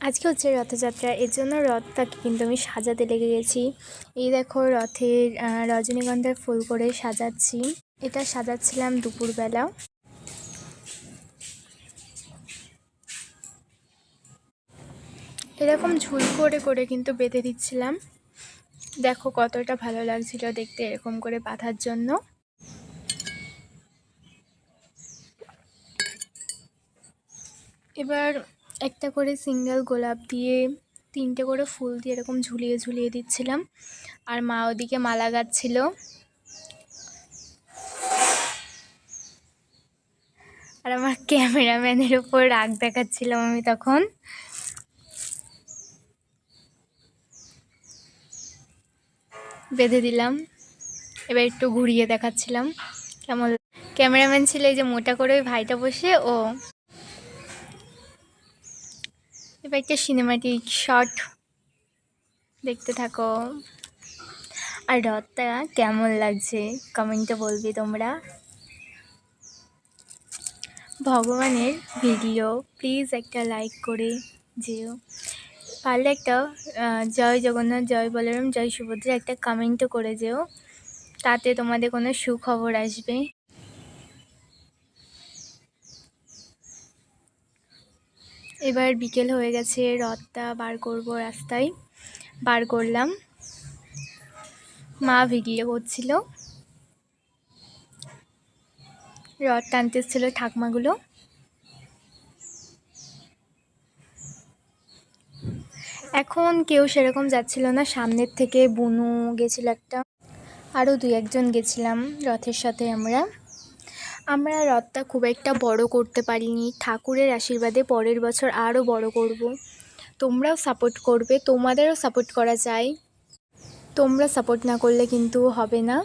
আজকে হচ্ছে রথযাত্রা, এর জন্য রথটাকে কিন্তু আমি সাজাতে লেগে গেছি। এই দেখো রথের রজনীগন্ধার ফুল করে সাজাচ্ছি। এটা সাজাচ্ছিলাম দুপুরবেলা। এরকম ঝুল করে করে কিন্তু বেঁধে দিচ্ছিলাম। দেখো কতটা ভালো লাগছিল দেখতে এরকম করে বাঁধার জন্য। এবার একটা করে সিঙ্গেল গোলাপ দিয়ে 3টে করে ফুল দিয়ে এরকম ঝুলিয়ে ঝুলিয়ে দিচ্ছিলাম। আর মা ওদিকে মালা গাচ্ছিল। আর আমার ক্যামেরাম্যানের উপর রাগ দেখাচ্ছিলাম আমি তখন। বেঁধে দিলাম, এবার একটু ঘুরিয়ে দেখাচ্ছিলাম কেমন। ক্যামেরাম্যান ছিল এই যে মোটা করে ওই ভাইটা বসে ও। এবার একটা সিনেমাটিক শট দেখতে থাকো। আর রথটা কেমন লাগছে কমেন্টে বলবি তোমরা। ভগবানের ভিডিও প্লিজ একটা লাইক করে যেও, পারলে একটা জয় জগন্নাথ, জয় বলরাম, জয় সুভদ্রা একটা কমেন্টও করে যেও, তাতে তোমাদের কোনো সুখবর আসবে। এবার বিকেল হয়ে গেছে, রথটা বার করব, রাস্তায় বার করলাম। মা ভিডিও করছিল, রথ টানতেছিল ঠাকমাগুলো। এখন কেউ সেরকম যাচ্ছিল না, সামনের থেকে বুনু গেছিল একটা, আরও 2-1 জন গেছিলাম রথের সাথে। আমরা রথটা খুব একটা বড় করতে পারিনি, ঠাকুরের আশীর্বাদে পরের বছর আরও বড় করব। তোমরাও সাপোর্ট করবে, তোমাদেরও সাপোর্ট করা চাই। তোমরা সাপোর্ট না করলে কিন্তু হবে না,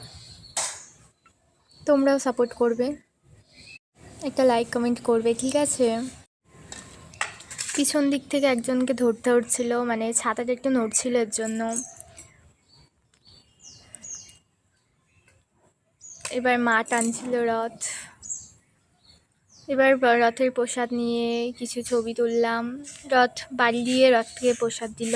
তোমরাও সাপোর্ট করবে, একটা লাইক কমেন্ট করবে, ঠিক আছে। পিছন দিক থেকে একজনকে ধরতে হচ্ছিল, মানে ছাতাটা একটু নড়ছিল এর জন্য। এবার মা টানছিল রথ। এবার রথের প্রসাদ নিয়ে কিছু ছবি তুললাম। রথ বাড়ি দিয়ে রথকে প্রসাদ দিল।